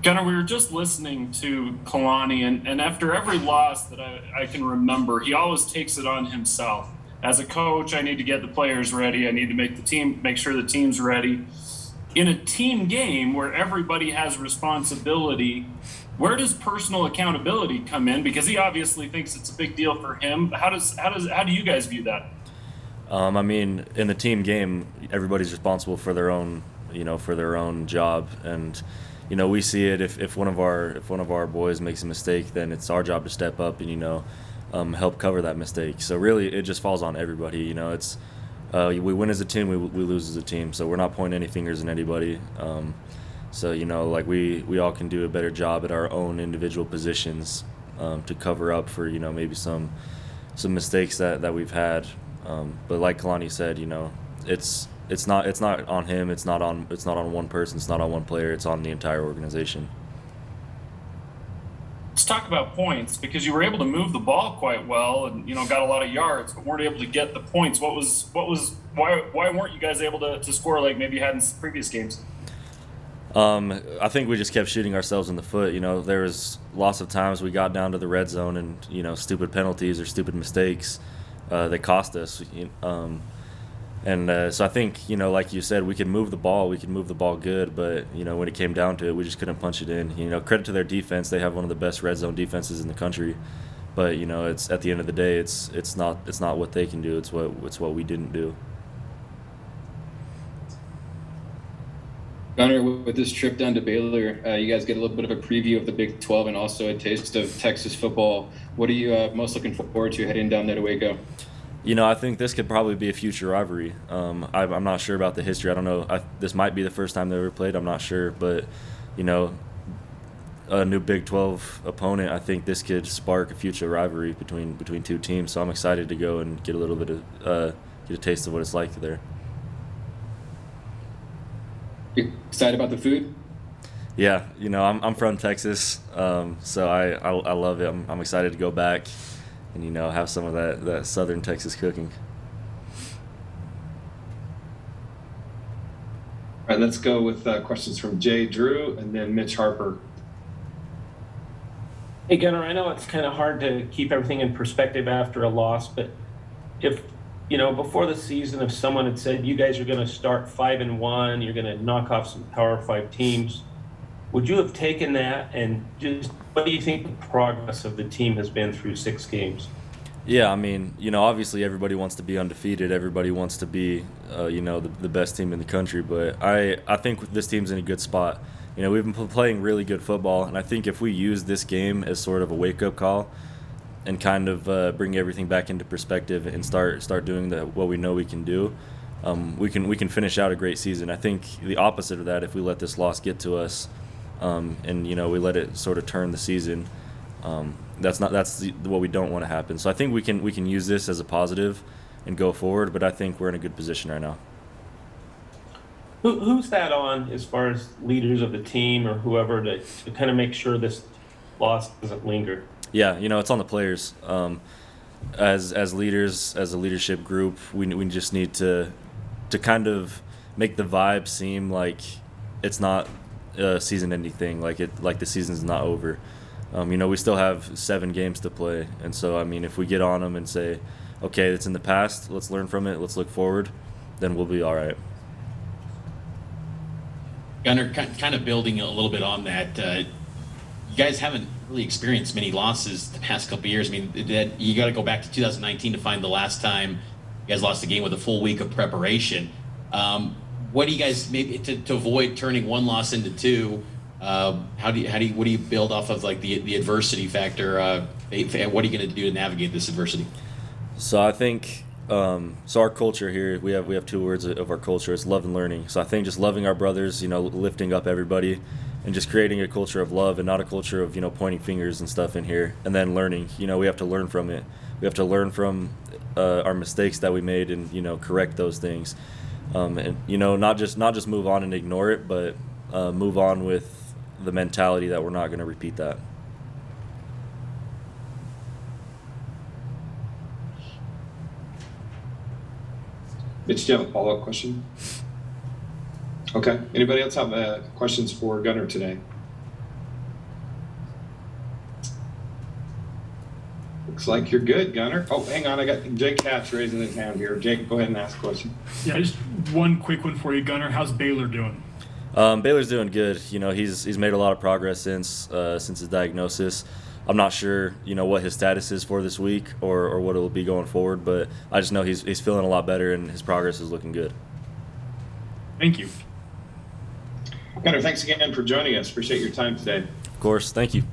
Gunnar, we were just listening to Kalani, and after every loss that I can remember, he always takes it on himself. As a coach, I need to get the players ready. I need to make sure the team's ready. In a team game where everybody has responsibility, where does personal accountability come in? Because he obviously thinks it's a big deal for him. How do you guys view that? I mean, in the team game, everybody's responsible for their own, for their own job, and we see it if one of our boys makes a mistake, then it's our job to step up and help cover that mistake. So really, it just falls on everybody. It's we win as a team, we lose as a team. So we're not pointing any fingers at anybody. So like we all can do a better job at our own individual positions to cover up for maybe some mistakes that we've had. But like Kalani said, it's not on him. It's not on one person. It's not on one player. It's on the entire organization. Let's talk about points because you were able to move the ball quite well and got a lot of yards, but weren't able to get the points. Why weren't you guys able to score like maybe you had in previous games? I think we just kept shooting ourselves in the foot. There was lots of times we got down to the red zone and stupid penalties or stupid mistakes that cost us. And so I think like you said, we could move the ball. We could move the ball good, but when it came down to it, we just couldn't punch it in. Credit to their defense; they have one of the best red zone defenses in the country. But it's at the end of the day, it's not what they can do. It's what we didn't do. Gunnar, with this trip down to Baylor, you guys get a little bit of a preview of the Big 12 and also a taste of Texas football. What are you most looking forward to heading down there to Waco? I think this could probably be a future rivalry. I'm not sure about the history. I don't know. This might be the first time they ever played. I'm not sure, but you know, a new Big 12 opponent. I think this could spark a future rivalry between two teams. So I'm excited to go and get a little bit of get a taste of what it's like there. You excited about the food? Yeah, I'm from Texas, so I love it. I'm excited to go back and have some of that Southern Texas cooking. All right, let's go with questions from Jay Drew and then Mitch Harper. Hey, Gunnar, I know it's kind of hard to keep everything in perspective after a loss, but if, before the season, if someone had said you guys are going to start 5-1, you're going to knock off some Power 5 teams, would you have taken that? And just what do you think the progress of the team has been through 6 games? Yeah, I mean, obviously everybody wants to be undefeated. Everybody wants to be, the best team in the country. But I think this team's in a good spot. We've been playing really good football, and I think if we use this game as sort of a wake-up call and kind of bring everything back into perspective and start doing what we know we can do, we can finish out a great season. I think the opposite of that, if we let this loss get to us, and we let it sort of turn the season. What we don't want to happen. So I think we can use this as a positive and go forward. But I think we're in a good position right now. Who's that on as far as leaders of the team or whoever to kind of make sure this loss doesn't linger? Yeah, it's on the players. As leaders, as a leadership group, we just need to kind of make the vibe seem like it's not a season-ending thing, like the season's not over. We still have 7 games to play, and so I mean, if we get on them and say, okay, it's in the past, let's learn from it, let's look forward, then we'll be all right. Gunnar, kind of building a little bit on that, you guys haven't really experienced many losses the past couple of years. I mean, you got to go back to 2019 to find the last time you guys lost a game with a full week of preparation. What do you guys maybe to avoid turning one loss into 2? What do you build off of like the adversity factor? What are you going to do to navigate this adversity? So I think so our culture here, we have 2 words of our culture. It's love and learning. So I think just loving our brothers, lifting up everybody, and just creating a culture of love and not a culture of pointing fingers and stuff in here. And then learning. We have to learn from it. We have to learn from our mistakes that we made and correct those things. And not just move on and ignore it, but move on with the mentality that we're not going to repeat that. Mitch, do you have a follow-up question? Okay. Anybody else have questions for Gunnar today? Looks like you're good, Gunner. Oh, hang on. I got Jake Katz raising his hand here. Jake, go ahead and ask a question. Yeah, just one quick one for you, Gunner. How's Baylor doing? Baylor's doing good. You know, he's made a lot of progress since his diagnosis. I'm not sure, you know, what his status is for this week or what it will be going forward, but I just know he's feeling a lot better and his progress is looking good. Thank you. Gunner, thanks again for joining us. Appreciate your time today. Of course, thank you.